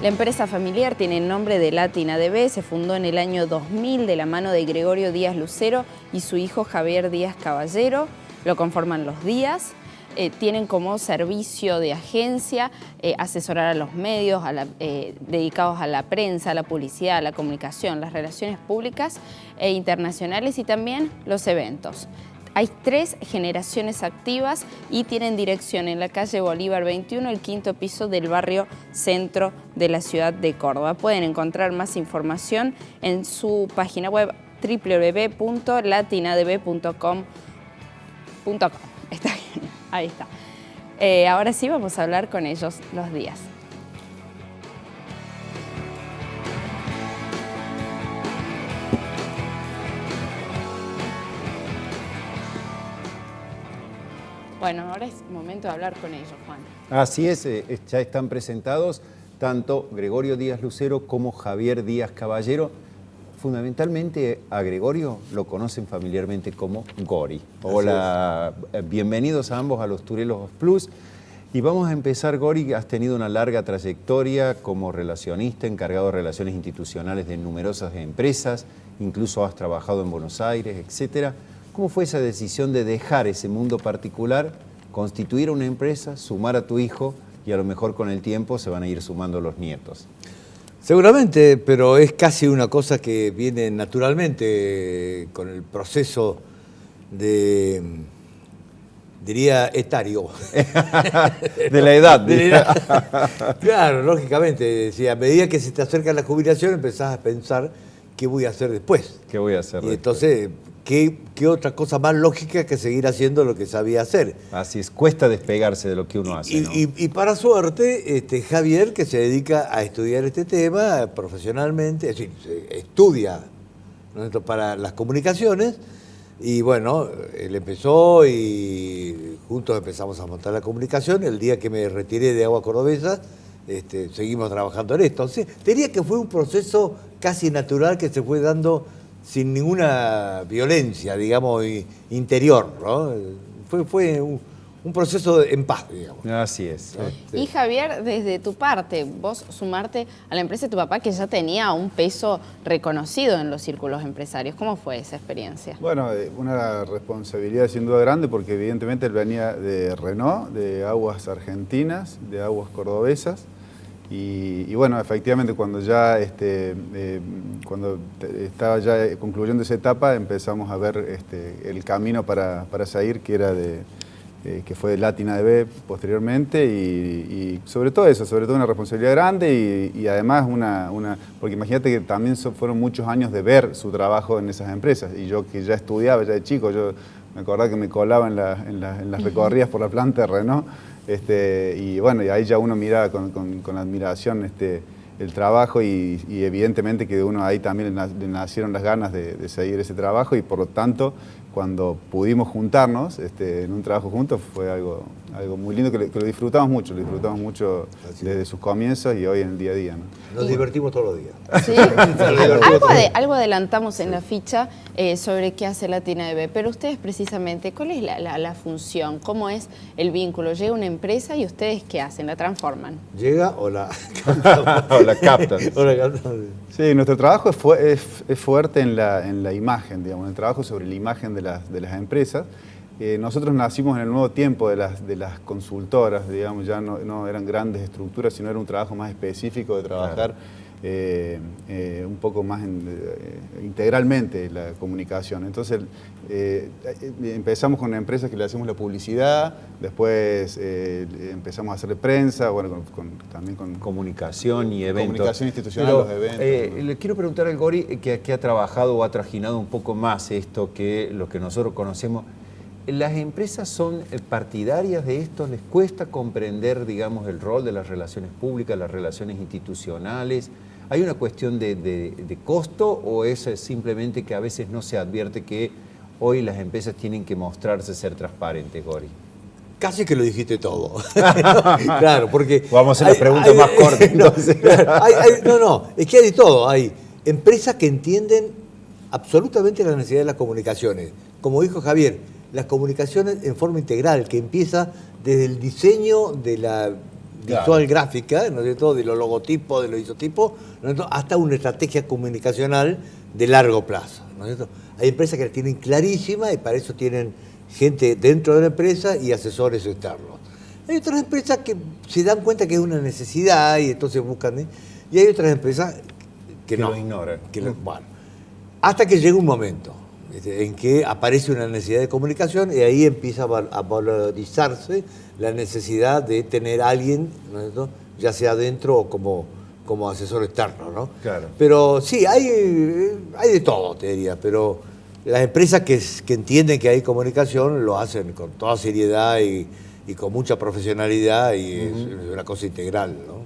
La empresa familiar tiene el nombre de Latin ADB, se fundó en el año 2000 de la mano de Gregorio Díaz Lucero y su hijo Javier Díaz Caballero. Lo conforman los Díaz. Tienen como servicio de agencia asesorar a los medios dedicados a la prensa, a la publicidad, a la comunicación, las relaciones públicas e internacionales y también los eventos. Hay 3 generaciones activas y tienen dirección en la calle Bolívar 21, el 5º piso del barrio Centro de la ciudad de Córdoba. Pueden encontrar más información en su página web www.latinadb.com. Está bien, ahí está. Ahora sí vamos a hablar con ellos los Díaz. Bueno, ahora es momento de hablar con ellos, Juan. Así es, ya están presentados tanto Gregorio Díaz Lucero como Javier Díaz Caballero. Fundamentalmente a Gregorio lo conocen familiarmente como Gori. Hola, bienvenidos a ambos a los Turelos Plus. Y vamos a empezar, Gori, has tenido una larga trayectoria como relacionista, encargado de relaciones institucionales de numerosas empresas, incluso has trabajado en Buenos Aires, etcétera. ¿Cómo fue esa decisión de dejar ese mundo particular, constituir una empresa, sumar a tu hijo y a lo mejor con el tiempo se van a ir sumando los nietos? Seguramente, pero es casi una cosa que viene naturalmente con el proceso de, diría, etario. De la edad. Claro, lógicamente. Si a medida que se te acerca la jubilación empezás a pensar qué voy a hacer después. ¿Qué voy a hacer después? Entonces, ¿qué otra cosa más lógica que seguir haciendo lo que sabía hacer? Así es, cuesta despegarse de lo que uno hace, ¿no? Y para suerte, Javier, que se dedica a estudiar este tema profesionalmente, es decir, estudia, ¿no?, para las comunicaciones, y bueno, él empezó y juntos empezamos a montar la comunicación. El día que me retiré de Aguas Cordobesas, seguimos trabajando en esto. O sea, diría que fue un proceso casi natural que se fue dando sin ninguna violencia, digamos, interior, ¿no? Fue un proceso en paz, digamos. Así es. Y Javier, desde tu parte, vos sumarte a la empresa de tu papá que ya tenía un peso reconocido en los círculos empresarios. ¿Cómo fue esa experiencia? Bueno, una responsabilidad sin duda grande porque evidentemente él venía de Renault, de Aguas Argentinas, de Aguas Cordobesas. Y bueno, efectivamente cuando ya cuando estaba ya concluyendo esa etapa empezamos a ver el camino para seguir, que era que fue Latin ADB posteriormente, y sobre todo eso, sobre todo una responsabilidad grande y además porque imagínate que también fueron muchos años de ver su trabajo en esas empresas, y yo que ya estudiaba ya de chico, yo me acordaba que me colaba en las recorridas por la planta de Renault. Y bueno, y ahí ya uno miraba con admiración el trabajo y evidentemente que de uno ahí también le nacieron las ganas de seguir ese trabajo, y por lo tanto cuando pudimos juntarnos en un trabajo juntos fue algo muy lindo que lo disfrutamos mucho desde sus comienzos y hoy en el día a día, ¿no? Nos divertimos todos los días. ¿Sí? Algo adelantamos en la ficha sobre qué hace Latin ADB, pero ustedes precisamente, ¿cuál es la función? ¿Cómo es el vínculo? Llega una empresa y ustedes ¿qué hacen? ¿La transforman? Llega o la O la captan. Sí, nuestro trabajo es fuerte en la imagen, digamos, el trabajo sobre la imagen de las empresas. Nosotros nacimos en el nuevo tiempo de las consultoras, digamos, ya no eran grandes estructuras, sino era un trabajo más específico de trabajar un poco más integralmente la comunicación. Entonces empezamos con empresas que le hacemos la publicidad, después empezamos a hacerle prensa, bueno, también con comunicación y eventos. Comunicación institucional, los eventos. Le quiero preguntar al Gori, que ha trabajado o ha trajinado un poco más esto que lo que nosotros conocemos. ¿Las empresas son partidarias de esto? ¿Les cuesta comprender, digamos, el rol de las relaciones públicas, las relaciones institucionales? ¿Hay una cuestión de costo o es simplemente que a veces no se advierte que hoy las empresas tienen que mostrarse ser transparentes, Gori? Casi que lo dijiste todo. Claro, porque... Vamos a hacer la pregunta más corta, entonces. Es que hay de todo. Hay empresas que entienden absolutamente la necesidad de las comunicaciones. Como dijo Javier, las comunicaciones en forma integral, que empieza desde el diseño de visual gráfica, ¿no es cierto?, de los logotipos, de los isotipos, ¿no es cierto?, hasta una estrategia comunicacional de largo plazo, ¿no es cierto? Hay empresas que la tienen clarísima y para eso tienen gente dentro de la empresa y asesores externos. Hay otras empresas que se dan cuenta que es una necesidad y entonces buscan, y hay otras empresas que no, lo ignoran. Bueno, hasta que llega un momento en que aparece una necesidad de comunicación y ahí empieza a valorizarse la necesidad de tener a alguien, ¿no es cierto?, ya sea dentro o como asesor externo, ¿no? Claro. Pero sí, hay de todo, te diría, pero las empresas que entienden que hay comunicación lo hacen con toda seriedad y con mucha profesionalidad y es una cosa integral, ¿no?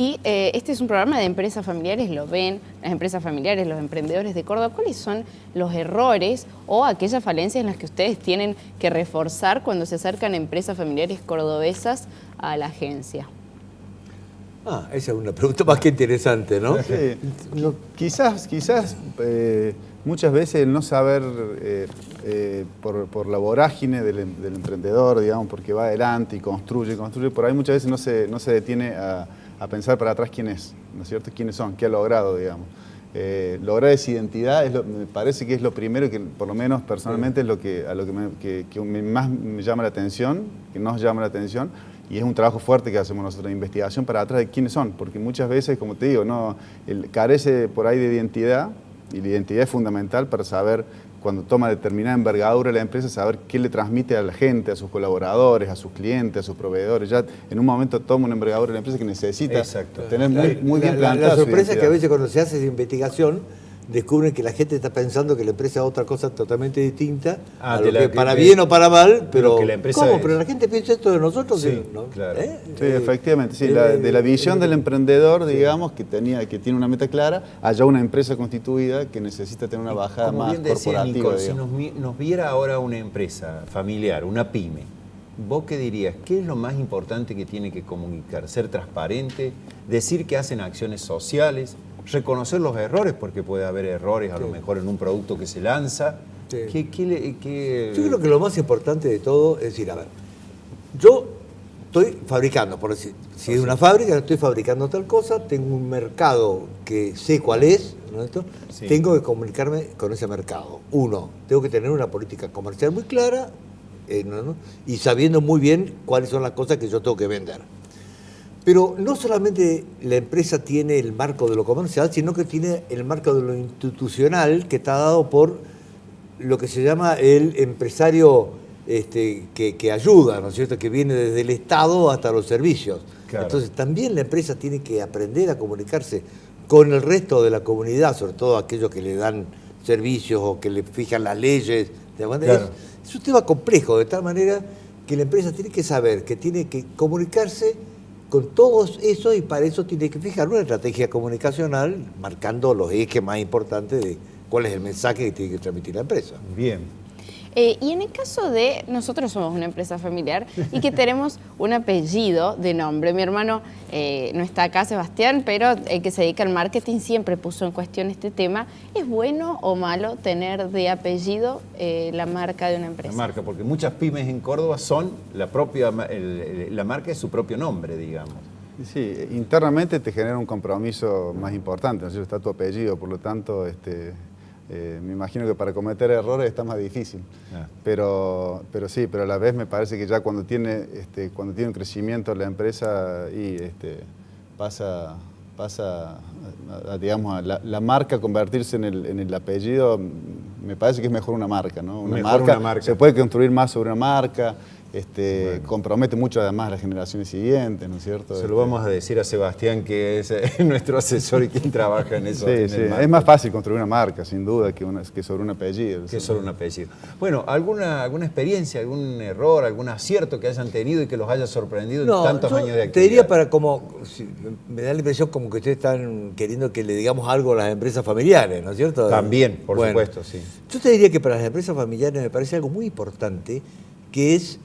Y este es un programa de empresas familiares, lo ven las empresas familiares, los emprendedores de Córdoba. ¿Cuáles son los errores o aquellas falencias en las que ustedes tienen que reforzar cuando se acercan empresas familiares cordobesas a la agencia? Esa es una pregunta más que interesante, ¿no? Sí. Quizás muchas veces el no saber por la vorágine del emprendedor, digamos, porque va adelante y construye, por ahí muchas veces no se detiene a pensar para atrás quién es, ¿no es cierto? ¿Quiénes son? ¿Qué ha logrado, digamos? Lograr esa identidad me parece que es lo primero que, por lo menos personalmente, es lo que más me llama la atención, que nos llama la atención. Y es un trabajo fuerte que hacemos nosotros de investigación para atrás de quiénes son, porque muchas veces, como te digo, carece por ahí de identidad, y la identidad es fundamental para saber, cuando toma determinada envergadura la empresa, saber qué le transmite a la gente, a sus colaboradores, a sus clientes, a sus proveedores. Ya en un momento toma una envergadura la empresa que necesita tener muy bien plantada. La sorpresa es que a identidad. veces cuando se hace esa investigación, descubren que la gente está pensando que la empresa es otra cosa totalmente distinta, a lo que para bien o para mal, pero que la empresa ¿cómo? es. Pero la gente piensa esto de nosotros, Sí, ¿no? claro. Sí, efectivamente, sí, de la visión del emprendedor, digamos, que tiene una meta clara, allá una empresa constituida que necesita tener una bajada Como más bien decía corporativa. Nicole, si digamos. nos viera ahora una empresa familiar, una pyme, ¿vos qué dirías? ¿Qué es lo más importante que tiene que comunicar? ¿Ser transparente? ¿Decir que hacen acciones sociales? ¿Reconocer los errores? Porque puede haber errores a lo mejor en un producto que se lanza. Sí. ¿Qué? Yo creo que lo más importante de todo es decir, a ver, yo estoy fabricando, por decir, si es una fábrica, estoy fabricando tal cosa, tengo un mercado que sé cuál es, ¿no es cierto? Sí. Tengo que comunicarme con ese mercado. Uno, tengo que tener una política comercial muy clara, ¿no? Y sabiendo muy bien cuáles son las cosas que yo tengo que vender. Pero no solamente la empresa tiene el marco de lo comercial, sino que tiene el marco de lo institucional que está dado por lo que se llama el empresario que ayuda, ¿no es cierto?, que viene desde el Estado hasta los servicios. Claro. Entonces también la empresa tiene que aprender a comunicarse con el resto de la comunidad, sobre todo aquellos que le dan servicios o que le fijan las leyes. Claro. Es un tema complejo, de tal manera que la empresa tiene que saber que tiene que comunicarse con todos eso y para eso tiene que fijar una estrategia comunicacional marcando los ejes más importantes de cuál es el mensaje que tiene que transmitir la empresa. Bien. Y en el caso de, nosotros somos una empresa familiar y que tenemos un apellido de nombre. Mi hermano no está acá, Sebastián, pero el que se dedica al marketing siempre puso en cuestión este tema. ¿Es bueno o malo tener de apellido la marca de una empresa? La marca, porque muchas pymes en Córdoba son la marca es su propio nombre, digamos. Sí, internamente te genera un compromiso más importante, ¿no es cierto? Está tu apellido, por lo tanto, me imagino que para cometer errores está más difícil. Pero a la vez me parece que ya cuando tiene un crecimiento la empresa pasa digamos, la marca a convertirse en el apellido, me parece que es mejor una marca, ¿no? Una marca. Se puede construir más sobre una marca. Bueno. Compromete mucho además a las generaciones siguientes, ¿no es cierto? Se lo vamos a decir a Sebastián, que es nuestro asesor y quien trabaja en eso. Sí, es más fácil construir una marca, sin duda, que sobre un apellido. Que sobre un apellido. Bueno, ¿alguna experiencia, algún error, algún acierto que hayan tenido y que los haya sorprendido en tantos años de actividad? Te diría me da la impresión como que ustedes están queriendo que le digamos algo a las empresas familiares, ¿no es cierto? También, por supuesto, sí. Yo te diría que para las empresas familiares me parece algo muy importante, que es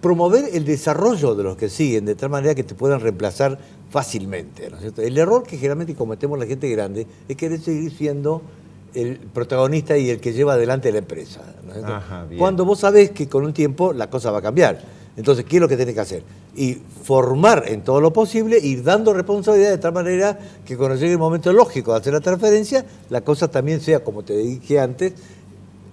promover el desarrollo de los que siguen, de tal manera que te puedan reemplazar fácilmente, ¿no es cierto? El error que generalmente cometemos la gente grande es querer seguir siendo el protagonista y el que lleva adelante la empresa, ¿no es cierto? Ajá, bien. Cuando vos sabés que con un tiempo la cosa va a cambiar. Entonces, ¿qué es lo que tenés que hacer? y formar en todo lo posible, ir dando responsabilidad de tal manera que cuando llegue el momento lógico de hacer la transferencia, la cosa también sea, como te dije antes,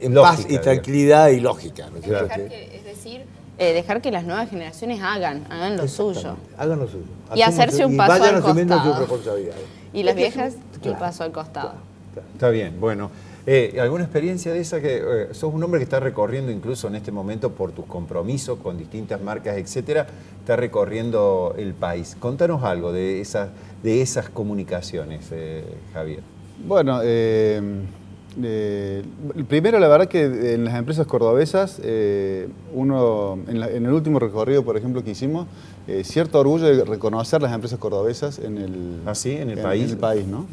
en Lógica, paz y tranquilidad y lógica. ¿No es cierto? Es decir, dejar que las nuevas generaciones hagan lo suyo. Hagan lo suyo. Y hacerse un paso y vayan al asumiendo costado. sus responsabilidades. Y las viejas, Claro, el paso al costado. Está bien, bueno. ¿Alguna experiencia de esa que sos un hombre que está recorriendo incluso en este momento por tus compromisos con distintas marcas, etcétera, está recorriendo el país? Contanos algo de esas comunicaciones, Javier. Bueno, primero la verdad que en las empresas cordobesas, uno en el último recorrido, por ejemplo, que hicimos, cierto orgullo de reconocer las empresas cordobesas en el, en el país. En el país, ¿no?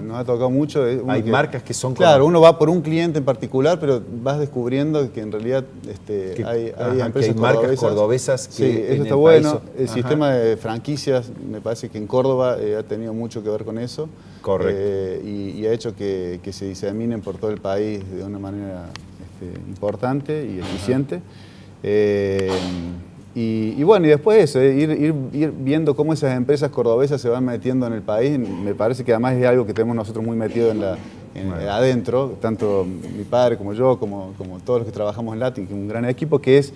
Nos ha tocado mucho. Hay marcas que son... Claro, uno va por un cliente en particular, pero vas descubriendo que en realidad hay empresas marcas cordobesas que sí, eso está bueno. El sistema de franquicias, me parece que en Córdoba ha tenido mucho que ver con eso. Correcto. Y ha hecho que se diseminen por todo el país de una manera importante y eficiente. Y bueno, y después eso, ir viendo cómo esas empresas cordobesas se van metiendo en el país, me parece que además es algo que tenemos nosotros muy metido adentro, tanto mi padre como yo, como todos los que trabajamos en Latin, que es un gran equipo, que es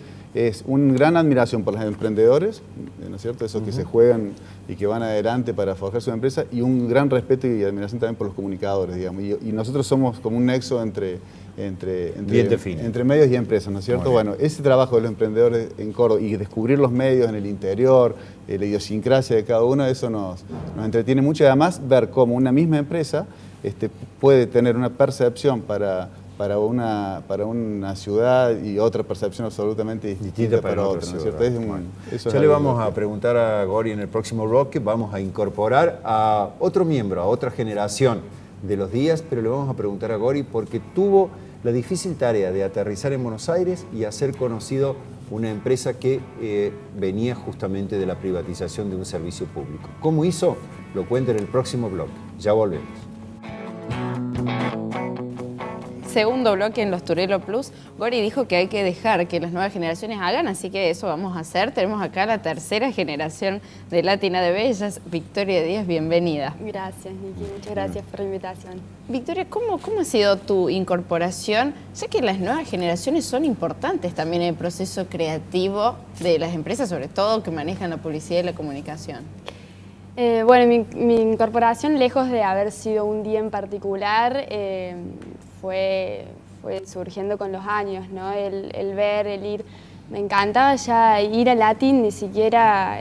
una gran admiración por los emprendedores, ¿no es cierto? Esos que se juegan y que van adelante para forjar su empresa, y un gran respeto y admiración también por los comunicadores, digamos. Y nosotros somos como un nexo entre medios y empresas, ¿no es cierto? Bueno, ese trabajo de los emprendedores en Córdoba y descubrir los medios en el interior, la idiosincrasia de cada uno, eso nos entretiene mucho, y además ver cómo una misma empresa puede tener una percepción para una ciudad y otra percepción absolutamente distinta para otra, ¿no es cierto? Ya le vamos a preguntar a Gori en el próximo bloque, vamos a incorporar a otro miembro, a otra generación de los días, pero le vamos a preguntar a Gori porque tuvo la difícil tarea de aterrizar en Buenos Aires y hacer conocido una empresa que venía justamente de la privatización de un servicio público. ¿Cómo hizo? Lo cuenta en el próximo bloque. Ya volvemos. Segundo bloque en los Turelo Plus. Gori dijo que hay que dejar que las nuevas generaciones hagan, así que eso vamos a hacer. Tenemos acá la tercera generación de Latin ADB, ella es Victoria Díaz, bienvenida. Gracias, Niki, muchas gracias por la invitación. Victoria, ¿cómo ha sido tu incorporación? Ya que las nuevas generaciones son importantes también en el proceso creativo de las empresas, sobre todo que manejan la publicidad y la comunicación. Bueno, mi incorporación, lejos de haber sido un día en particular, fue surgiendo con los años, ¿no? El ver, el ir. Me encantaba ya ir a Latin, ni siquiera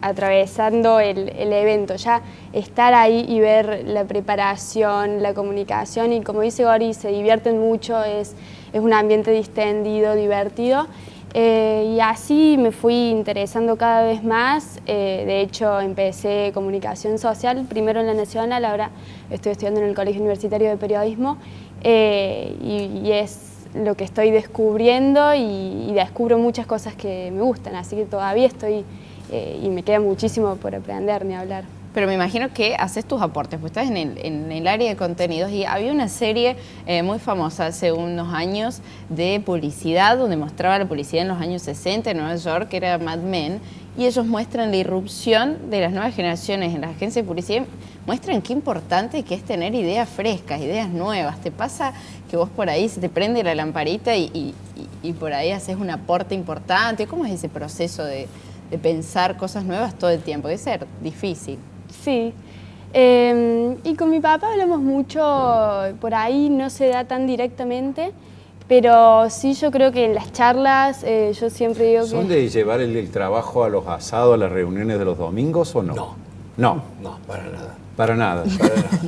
atravesando el evento, ya estar ahí y ver la preparación, la comunicación, y como dice Gori, se divierten mucho, es un ambiente distendido, divertido. Y así me fui interesando cada vez más. De hecho, empecé comunicación social, primero en la Nacional, ahora estoy estudiando en el Colegio Universitario de Periodismo, y es lo que estoy descubriendo, y descubro muchas cosas que me gustan, así que todavía estoy, y me queda muchísimo por aprender, ni hablar. Pero me imagino que haces tus aportes, pues estás en el área de contenidos, y había una serie muy famosa hace unos años de publicidad, donde mostraba la publicidad en los años 60 en Nueva York, que era Mad Men, y ellos muestran la irrupción de las nuevas generaciones en las agencias de publicidad, muestran qué importante que es tener ideas frescas, ideas nuevas. ¿Te pasa que vos por ahí se te prende la lamparita y por ahí haces un aporte importante? ¿Cómo es ese proceso de pensar cosas nuevas todo el tiempo? Debe ser difícil. Sí, y con mi papá hablamos mucho, por ahí no se da tan directamente, pero sí, yo creo que en las charlas yo siempre digo que... ¿Son de llevar el trabajo a los asados, a las reuniones de los domingos o no? No, para nada. Para nada.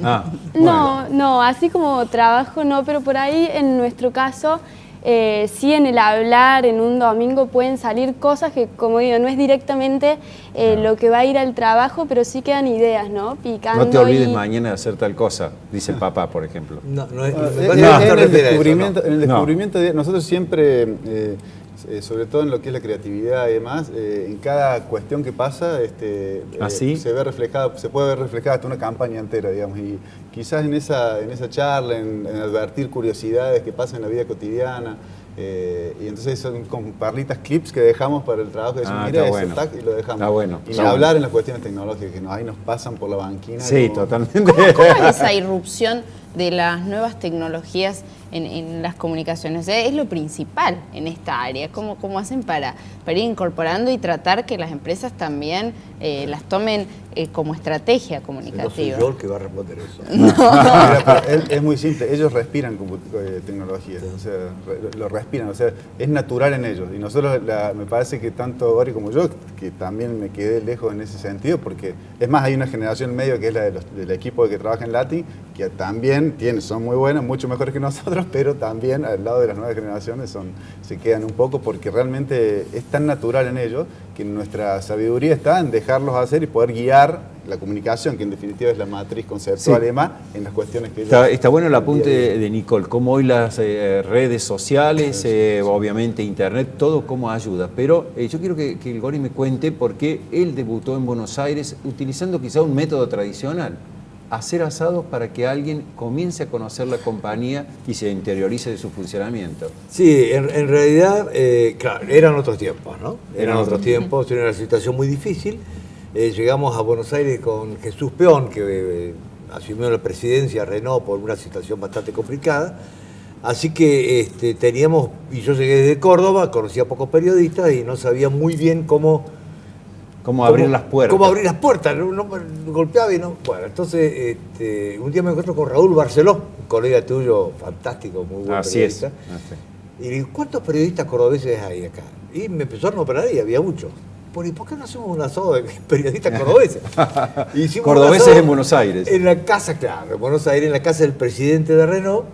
Ah, bueno. No, así como trabajo no, pero por ahí en nuestro caso... sí, en el hablar, en un domingo pueden salir cosas que, como digo, no es directamente lo que va a ir al trabajo, pero sí quedan ideas, ¿no? Picando. No te olvides mañana de hacer tal cosa, dice el papá, por ejemplo. En el descubrimiento, nosotros siempre, sobre todo en lo que es la creatividad y demás, en cada cuestión que pasa, se ve reflejada, se puede ver reflejada hasta una campaña entera, digamos, y quizás en esa charla, en advertir curiosidades que pasan en la vida cotidiana, Y entonces son con perlitas clips que dejamos para el trabajo. Que decimos, mira está eso, bueno. tac, y lo dejamos. Está bueno. Y Está ni hablar bueno. en las cuestiones tecnológicas, que ahí nos pasan por la banquina. Sí, como- totalmente. ¿Cómo es esa irrupción de las nuevas tecnologías en las comunicaciones? O sea, es lo principal en esta área. ¿Cómo hacen para ir incorporando y tratar que las empresas también las tomen como estrategia No soy comunicativa? yo el que va a responder eso. Mira, pero es muy simple, ellos respiran tecnología, o sea, lo respiran, o sea, es natural en ellos. Y nosotros, me parece que tanto Gori como yo, que también me quedé lejos en ese sentido, porque es más, hay una generación en medio que es la del equipo que trabaja en Lati, que también son muy buenos, mucho mejores que nosotros, pero también al lado de las nuevas generaciones se quedan un poco, porque realmente es tan natural en ellos que nuestra sabiduría está en dejarlos hacer y poder guiar la comunicación, que en definitiva es la matriz conceptual Sí. y demás, en las cuestiones que ellos... Está bueno el apunte de Nicole, cómo hoy las redes sociales, obviamente internet, todo cómo ayuda. Pero yo quiero que el Gori me cuente por qué él debutó en Buenos Aires utilizando quizá un método tradicional. Hacer asados para que alguien comience a conocer la compañía y se interiorice de su funcionamiento. Sí, en realidad, claro, eran otros tiempos, ¿no? Eran otros tiempos, era una situación muy difícil. Llegamos a Buenos Aires con Jesús Peón, que asumió la presidencia Renault por una situación bastante complicada. Así que teníamos, y yo llegué desde Córdoba, conocía a pocos periodistas y no sabía muy bien cómo Abrir las puertas. Cómo abrir las puertas, no golpeaba y no. Bueno, entonces un día me encuentro con Raúl Barceló, un colega tuyo fantástico, muy buen Así es. periodista. Y le digo, ¿cuántos periodistas cordobeses hay acá? Y me empezó a nombrar y había muchos. ¿Y por qué no hacemos un asado de periodistas cordobeses? Hicimos un Cordobeses asado en Buenos Aires. En la casa, claro, en Buenos Aires, en la casa del presidente de Renault.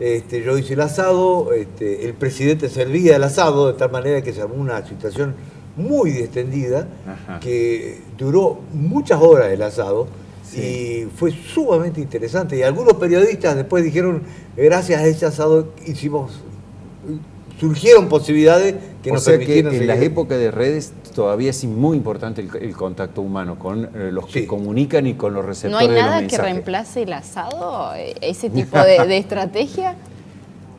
Yo hice el asado, el presidente servía el asado, de tal manera que se armó una situación muy extendida, Ajá. que duró muchas horas el asado. Sí. Y fue sumamente interesante. Y algunos periodistas después dijeron, gracias a ese asado surgieron posibilidades que O nos sea que permitieron en las seguir. épocas de redes todavía es muy importante el contacto humano con los que Sí. comunican y con los ¿No receptores hay de los nada que mensajes. reemplace el asado? ¿Ese tipo de estrategia?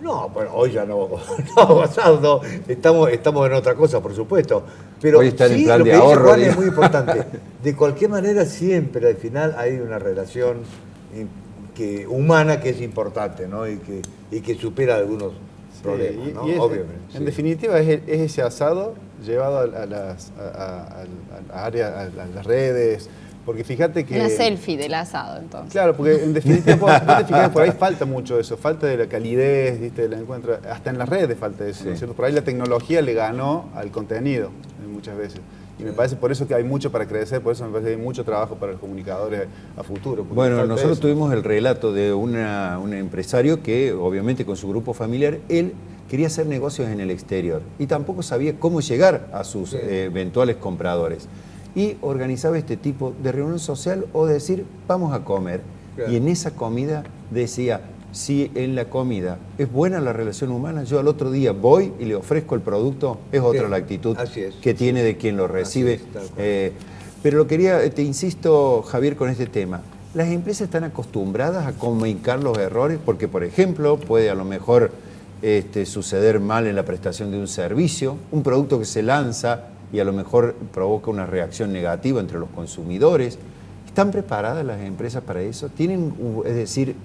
No, bueno, hoy ya no, asado, no. Estamos en otra cosa, por supuesto. Pero Hoy están en sí, plan lo de que dice ahorro, Juan es digamos. muy importante. De cualquier manera, siempre al final hay una relación humana que es importante, ¿no? Y que supera algunos problemas, ¿no? Obviamente. En sí. definitiva, es ese asado llevado a las redes, porque fíjate que... Una selfie del asado, entonces. Claro, porque en definitiva, vos te fijas, por ahí falta mucho eso, falta de la calidez, ¿viste? Del encuentro, hasta en las redes falta eso, ¿no es cierto? Por ahí la tecnología le ganó al contenido muchas veces. Y me parece por eso que hay mucho para crecer, por eso me parece que hay mucho trabajo para los comunicadores a futuro. porque Bueno, falta nosotros eso. tuvimos el relato de un empresario que, obviamente con su grupo familiar, él quería hacer negocios en el exterior y tampoco sabía cómo llegar a sus eventuales compradores. Y organizaba este tipo de reunión social o de decir, vamos a comer. Claro. Y en esa comida decía, si en la comida es buena la relación humana, yo al otro día voy y le ofrezco el producto, es otra Sí, la actitud así es. que tiene de quien lo recibe. Así es, tal cual. Pero te insisto, Javier, con este tema. ¿Las empresas están acostumbradas a comunicar los errores? Porque, por ejemplo, puede a lo mejor suceder mal en la prestación de un servicio, un producto que se lanza y a lo mejor provoca una reacción negativa entre los consumidores. ¿Están preparadas las empresas para eso? ¿Tienen, es decir,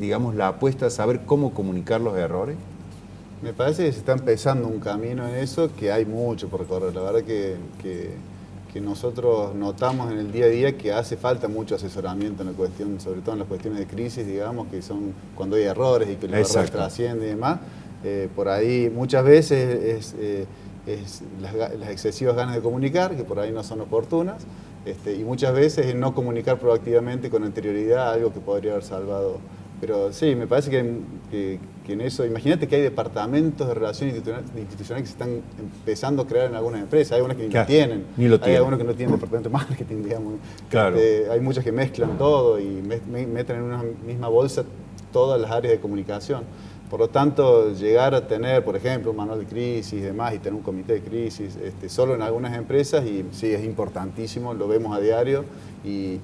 digamos, la apuesta a saber cómo comunicar los errores? Me parece que se está empezando un camino en eso, que hay mucho por recorrer. La verdad que nosotros notamos en el día a día que hace falta mucho asesoramiento en la cuestión, sobre todo en las cuestiones de crisis, digamos, que son cuando hay errores y que los errores trascienden y demás. Por ahí muchas veces es las excesivas ganas de comunicar, que por ahí no son oportunas, y muchas veces es no comunicar proactivamente con anterioridad algo que podría haber salvado. Pero sí, me parece que en eso, imagínate que hay departamentos de relaciones institucionales que se están empezando a crear en algunas empresas, hay algunas que ni lo tienen, hay algunos que no tienen departamento de marketing, digamos. Claro. Hay muchas que mezclan todo y meten en una misma bolsa todas las áreas de comunicación. Por lo tanto, llegar a tener, por ejemplo, un manual de crisis y demás, y tener un comité de crisis, solo en algunas empresas, y sí, es importantísimo, lo vemos a diario, y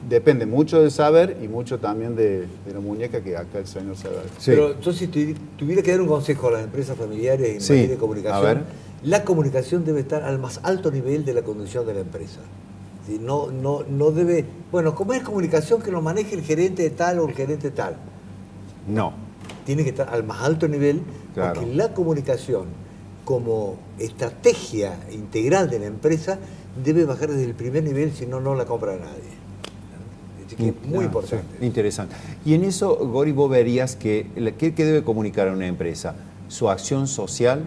depende mucho del saber y mucho también de la muñeca que acá el señor sabe. Sí. Pero yo si tuviera que dar un consejo a las empresas familiares en Sí, materia de a comunicación, ver. la comunicación debe estar al más alto nivel de la conducción de la empresa. ¿Sí? No debe, bueno, como es comunicación que lo maneje el gerente de tal o el gerente tal. No. Tiene que estar al más alto nivel, Claro. porque la comunicación como estrategia integral de la empresa debe bajar desde el primer nivel, si no, no la compra nadie. Así que es muy importante. Sí, interesante. Y en eso, Gori, vos verías que ¿qué debe comunicar a una empresa? Su acción social,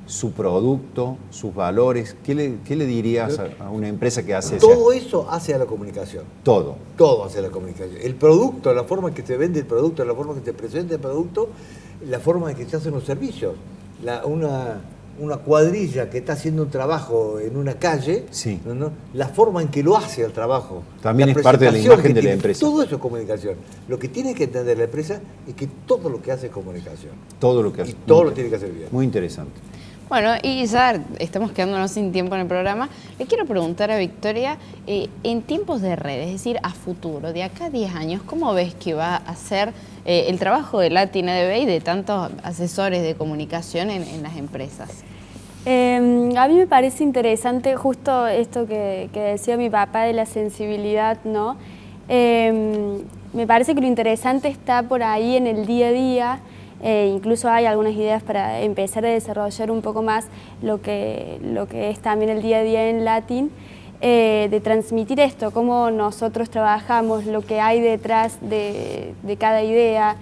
su producto, sus valores. ¿Qué le dirías a una empresa que hace Todo eso hace a la comunicación. todo? Todo hace la comunicación. El producto, la forma en que se vende el producto, la forma en que se presenta el producto, la forma en que se hacen los servicios. Una cuadrilla que está haciendo un trabajo en una calle, Sí. ¿no? La forma en que lo hace el trabajo. También la es parte de la presentación imagen que de la tiene, empresa. Todo eso es comunicación. Lo que tiene que entender la empresa es que todo lo que hace es comunicación. Todo lo que Y hace. todo lo tiene que hacer bien. Muy interesante. Bueno, y ya estamos quedándonos sin tiempo en el programa. Le quiero preguntar a Victoria, en tiempos de redes, es decir, a futuro, de acá a 10 años, ¿cómo ves que va a ser el trabajo de Latin ADB y de tantos asesores de comunicación en las empresas? A mí me parece interesante justo esto que decía mi papá de la sensibilidad, ¿no? Me parece que lo interesante está por ahí en el día a día. Incluso hay algunas ideas para empezar a desarrollar un poco más lo que es también el día a día en Latin, de transmitir esto, cómo nosotros trabajamos, lo que hay detrás de cada idea.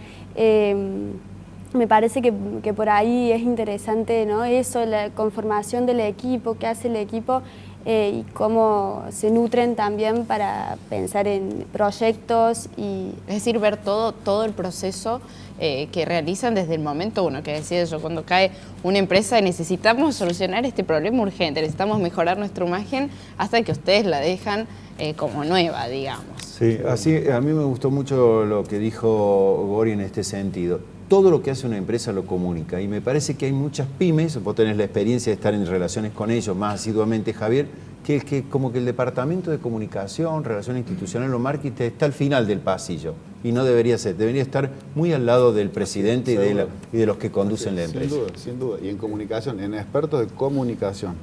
Me parece que por ahí es interesante, ¿no? Eso, la conformación del equipo, qué hace el equipo y cómo se nutren también para pensar en proyectos y... Es decir, ver todo el proceso que realizan desde el momento uno, que decía yo, cuando cae una empresa necesitamos solucionar este problema urgente, necesitamos mejorar nuestra imagen hasta que ustedes la dejan como nueva, digamos. Sí, así a mí me gustó mucho lo que dijo Gori en este sentido. Todo lo que hace una empresa lo comunica y me parece que hay muchas pymes, vos tenés la experiencia de estar en relaciones con ellos más asiduamente, Javier, que como que el departamento de comunicación, relaciones institucionales o marketing está al final del pasillo y no debería ser, debería estar muy al lado del presidente y de los que conducen la empresa. Sin duda, sin duda. Y en comunicación, en expertos de comunicación,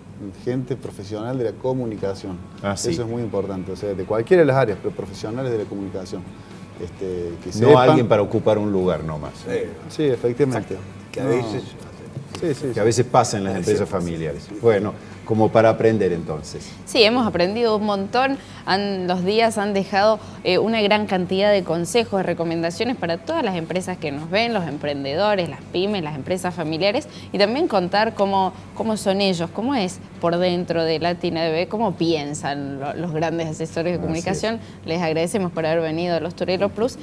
gente profesional de la comunicación. Sí. Eso es muy importante, o sea, de cualquiera de las áreas, pero profesionales de la comunicación. Que No sepan, alguien para ocupar un lugar nomás. Sí, efectivamente. Que a No. veces... Que a veces pasa en las empresas familiares. Bueno, como para aprender entonces. Sí, hemos aprendido un montón. Los días han dejado una gran cantidad de consejos, de recomendaciones para todas las empresas que nos ven, los emprendedores, las pymes, las empresas familiares, y también contar cómo son ellos, cómo es por dentro de Latin ADB, cómo piensan los grandes asesores de comunicación. Les agradecemos por haber venido a Los Toreros Plus.